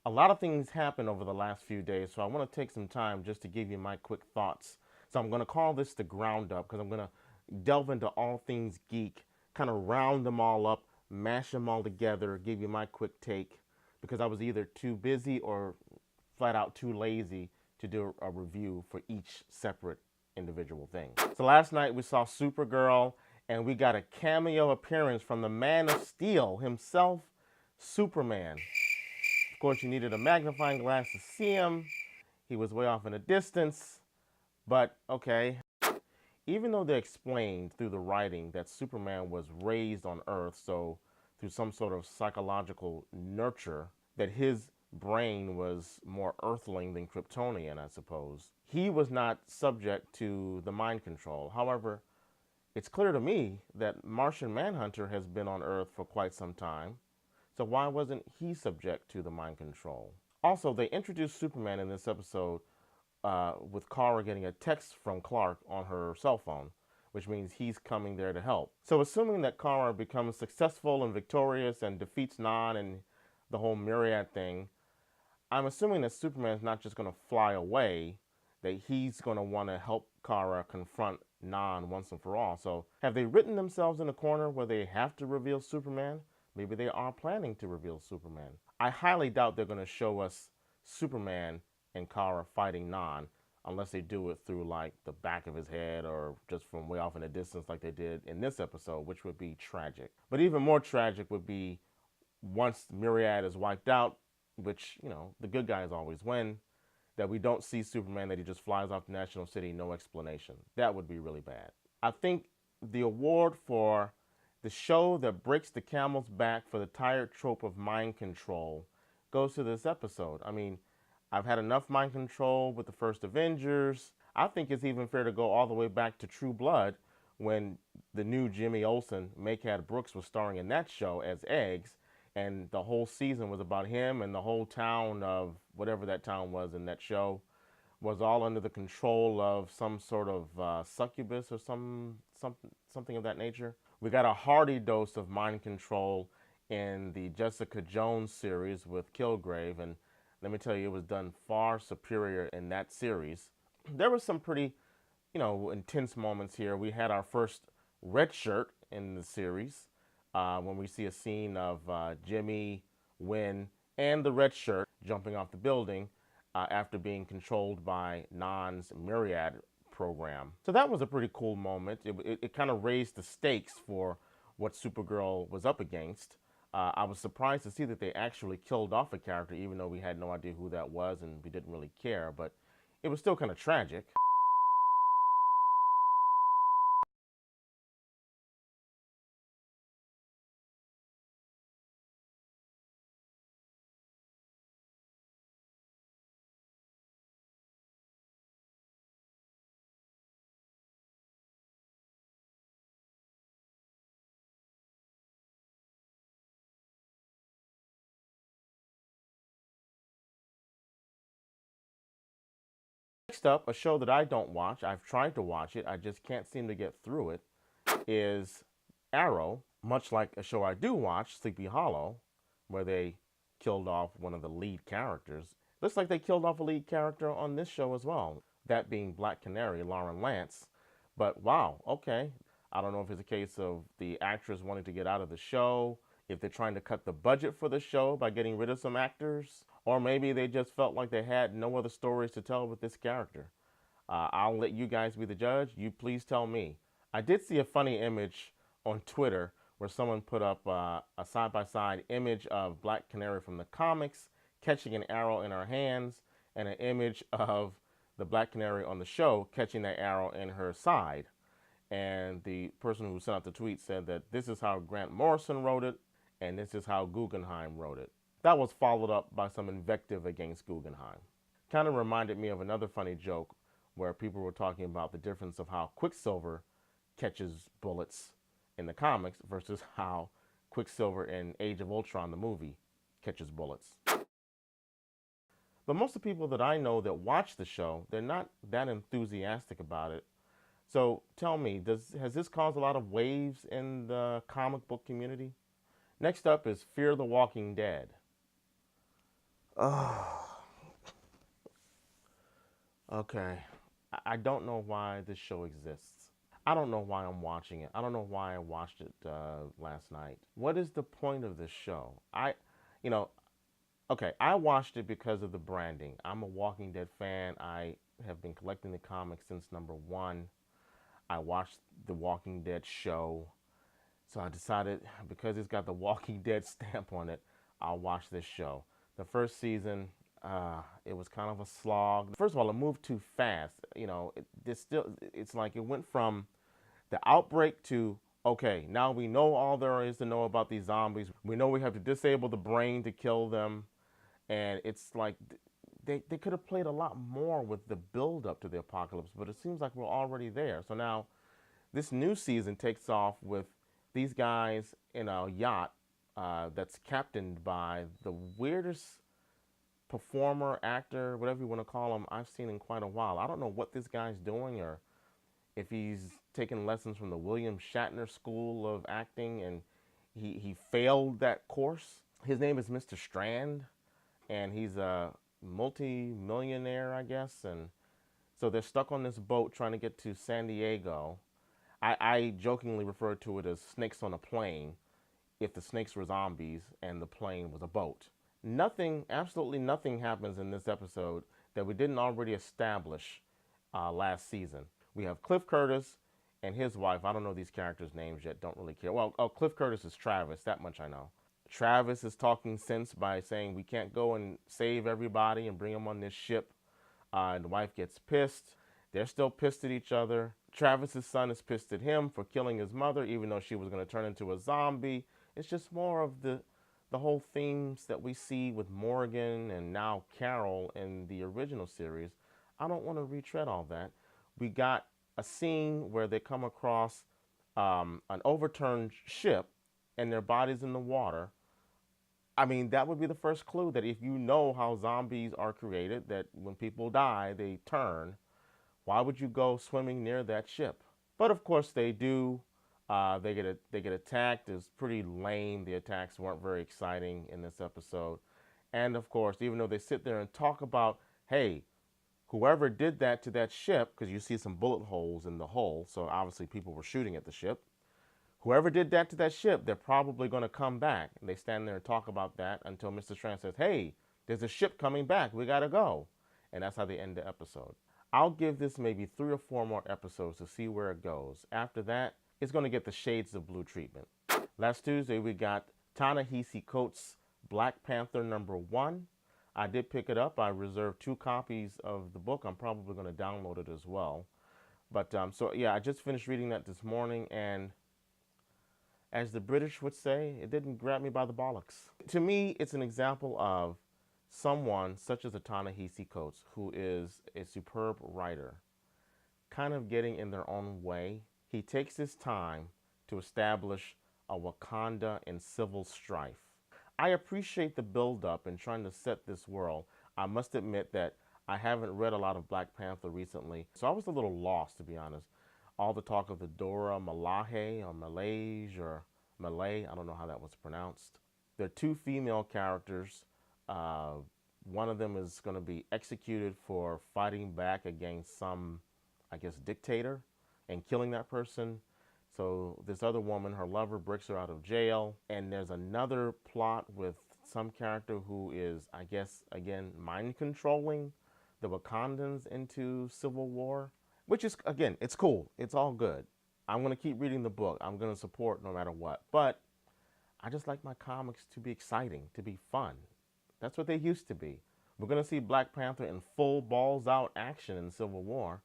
A lot of things happened over the last few days, so I want to take some time just to give you my quick thoughts. So I'm going to call this the ground up because I'm going to delve into all things geek, kind of round them all up, mash them all together, give you my quick take because I was either too busy or flat out too lazy to do a review for each separate individual thing. So last night we saw Supergirl and we got a cameo appearance from the Man of Steel himself, Superman. Of course, you needed a magnifying glass to see him. He was way off in the distance, but okay. Even though they explained through the writing that Superman was raised on Earth, so through some sort of psychological nurture, that his brain was more earthling than Kryptonian, I suppose, he was not subject to the mind control. However, it's clear to me that Martian Manhunter has been on Earth for quite some time, so why wasn't he subject to the mind control? Also, they introduced Superman in this episode with Kara getting a text from Clark on her cell phone, which means he's coming there to help. So assuming that Kara becomes successful and victorious and defeats Non and the whole Myriad thing, I'm assuming that Superman's not just going to fly away, that he's going to want to help Kara confront Non once and for all. So have they written themselves in a corner where they have to reveal Superman? Maybe they are planning to reveal Superman. I highly doubt they're going to show us Superman and Kara fighting Non unless they do it through like the back of his head or just from way off in the distance like they did in this episode, which would be tragic. But even more tragic would be once Myriad is wiped out, which, you know, the good guys always win, that we don't see Superman, that he just flies off the National City, no explanation. That would be really bad. I think the award for the show that breaks the camel's back for the tired trope of mind control goes to this episode. I mean, I've had enough mind control with the first Avengers. I think it's even fair to go all the way back to True Blood when the new Jimmy Olsen, Maycad Brooks, was starring in that show as Eggs, and the whole season was about him, and the whole town of whatever that town was in that show was all under the control of some sort of succubus or something of that nature. We got a hearty dose of mind control in the Jessica Jones series with Kilgrave, and let me tell you, it was done far superior in that series. There were some pretty, intense moments here. We had our first red shirt in the series when we see a scene of Jimmy, Wynn, and the red shirt jumping off the building after being controlled by Non's Myriad program. So that was a pretty cool moment. It kind of raised the stakes for what Supergirl was up against. I was surprised to see that they actually killed off a character, even though we had no idea who that was and we didn't really care, but it was still kind of tragic. Next up, a show that I don't watch, I've tried to watch it, I just can't seem to get through it, is Arrow, much like a show I do watch, Sleepy Hollow, where they killed off one of the lead characters. Looks like they killed off a lead character on this show as well, that being Black Canary, Lauren Lance. But wow, okay. I don't know if it's a case of the actress wanting to get out of the show, if they're trying to cut the budget for the show by getting rid of some actors, or maybe they just felt like they had no other stories to tell with this character. I'll let you guys be the judge. You please tell me. I did see a funny image on Twitter where someone put up a side-by-side image of Black Canary from the comics catching an arrow in her hands and an image of the Black Canary on the show catching that arrow in her side. And the person who sent out the tweet said that this is how Grant Morrison wrote it and this is how Guggenheim wrote it. That was followed up by some invective against Guggenheim. Kind of reminded me of another funny joke where people were talking about the difference of how Quicksilver catches bullets in the comics versus how Quicksilver in Age of Ultron, the movie, catches bullets. But most of the people that I know that watch the show, they're not that enthusiastic about it. So tell me, has this caused a lot of waves in the comic book community? Next up is Fear the Walking Dead. Oh, okay. I don't know why this show exists. I don't know why I'm watching it. I don't know why I watched it last night. What is the point of this show? You know, okay, I watched it because of the branding. I'm a Walking Dead fan. I have been collecting the comics since #1. I watched the Walking Dead show. So I decided, because it's got the Walking Dead stamp on it, I'll watch this show. The first season, it was kind of a slog. First of all, it moved too fast. It's like it went from the outbreak to, okay, now we know all there is to know about these zombies. We know we have to disable the brain to kill them. And it's like they could have played a lot more with the build up to the apocalypse, but it seems like we're already there. So now this new season takes off with these guys in a yacht that's captained by the weirdest performer, actor, whatever you want to call him, I've seen in quite a while. I don't know what this guy's doing, or if he's taking lessons from the William Shatner School of Acting and he failed that course. His name is Mr. Strand, and he's a multi-millionaire, I guess. And so they're stuck on this boat trying to get to San Diego. I jokingly refer to it as snakes on a plane, if the snakes were zombies and the plane was a boat. Nothing, absolutely nothing happens in this episode that we didn't already establish last season. We have Cliff Curtis and his wife. I don't know these characters' names yet, don't really care. Well, Cliff Curtis is Travis, that much I know. Travis is talking sense by saying we can't go and save everybody and bring them on this ship. And the wife gets pissed. They're still pissed at each other. Travis's son is pissed at him for killing his mother, even though she was going to turn into a zombie. It's just more of the whole themes that we see with Morgan and now Carol in the original series. I don't want to retread all that. We got a scene where they come across an overturned ship and their bodies in the water. I mean, that would be the first clue that if you know how zombies are created, that when people die, they turn. Why would you go swimming near that ship? But of course they do. They get attacked. It's pretty lame. The attacks weren't very exciting in this episode. And of course, even though they sit there and talk about, hey, whoever did that to that ship, because you see some bullet holes in the hull, so obviously people were shooting at the ship. Whoever did that to that ship, they're probably going to come back. And they stand there and talk about that until Mr. Strand says, hey, there's a ship coming back. We got to go. And that's how they end the episode. I'll give this maybe 3 or 4 more episodes to see where it goes. After that, it's going to get the Shades of Blue treatment. Last Tuesday, we got Ta-Nehisi Coates' Black Panther #1. I did pick it up. I reserved 2 copies of the book. I'm probably going to download it as well. But so yeah, I just finished reading that this morning, and as the British would say, it didn't grab me by the bollocks. To me, it's an example of someone such as a Ta-Nehisi Coates, who is a superb writer, kind of getting in their own way. He takes his time to establish a Wakanda in civil strife. I appreciate the build-up in trying to set this world. I must admit that I haven't read a lot of Black Panther recently, so I was a little lost, to be honest. All the talk of the Dora Milaje or Malaysia or Malay, I don't know how that was pronounced. There are 2 female characters. One of them is going to be executed for fighting back against some, I guess, dictator and killing that person. So this other woman, her lover, breaks her out of jail. And there's another plot with some character who is, I guess, again, mind controlling the Wakandans into civil war, which is, again, it's cool. It's all good. I'm going to keep reading the book. I'm going to support no matter what. But I just like my comics to be exciting, to be fun. That's what they used to be. We're going to see Black Panther in full balls out action in Civil War.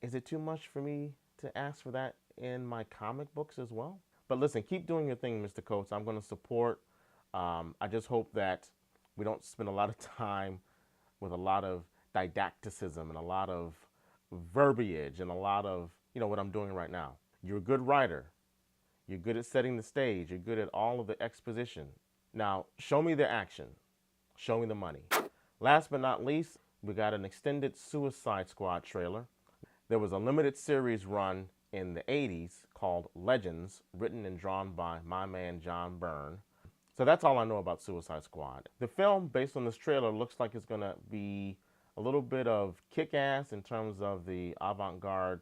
Is it too much for me to ask for that in my comic books as well? But listen, keep doing your thing, Mr. Coates. I'm going to support. I just hope that we don't spend a lot of time with a lot of didacticism and a lot of verbiage and a lot of, what I'm doing right now. You're a good writer. You're good at setting the stage. You're good at all of the exposition. Now, show me the action. Show me the money. Last but not least, we got an extended Suicide Squad trailer. There was a limited series run in the 80s called Legends, written and drawn by my man John Byrne. So that's all I know about Suicide Squad. The film, based on this trailer, looks like it's going to be a little bit of kick-ass in terms of the avant-garde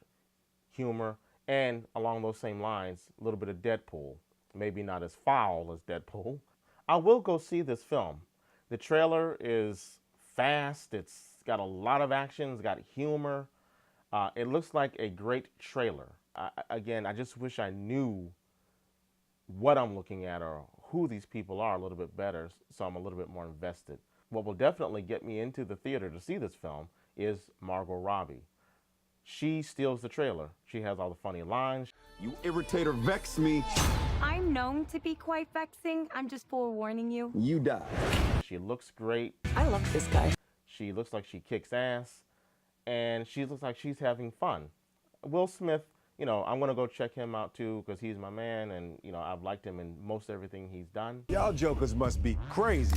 humor, and along those same lines, a little bit of Deadpool. Maybe not as foul as Deadpool. I will go see this film. The trailer is fast. It's got a lot of action. It's got humor. It looks like a great trailer. Again, I just wish I knew what I'm looking at or who these people are a little bit better, so I'm a little bit more invested. What will definitely get me into the theater to see this film is Margot Robbie. She steals the trailer. She has all the funny lines. You irritate or vex me. I'm known to be quite vexing. I'm just forewarning you. You die. She looks great. I love this guy. She looks like she kicks ass. And she looks like she's having fun. Will Smith, you know, I'm going to go check him out too because he's my man. And, you know, I've liked him in most everything he's done. Y'all jokers must be crazy.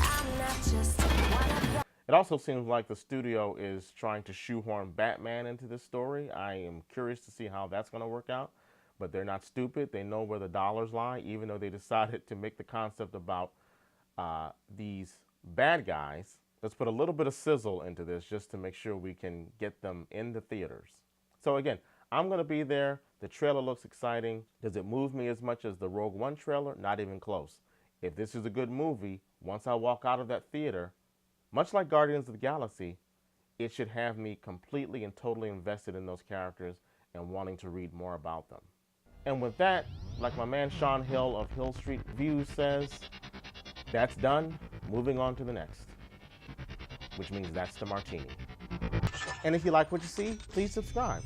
It also seems like the studio is trying to shoehorn Batman into this story. I am curious to see how that's going to work out. But they're not stupid. They know where the dollars lie, even though they decided to make the concept about these bad guys. Let's put a little bit of sizzle into this just to make sure we can get them in the theaters. So again, I'm going to be there. The trailer looks exciting. Does it move me as much as the Rogue One trailer? Not even close. If this is a good movie, once I walk out of that theater, much like Guardians of the Galaxy, it should have me completely and totally invested in those characters and wanting to read more about them. And with that, like my man Sean Hill of Hill Street Views says, that's done. Moving on to the next, which means that's the martini. And if you like what you see, please subscribe.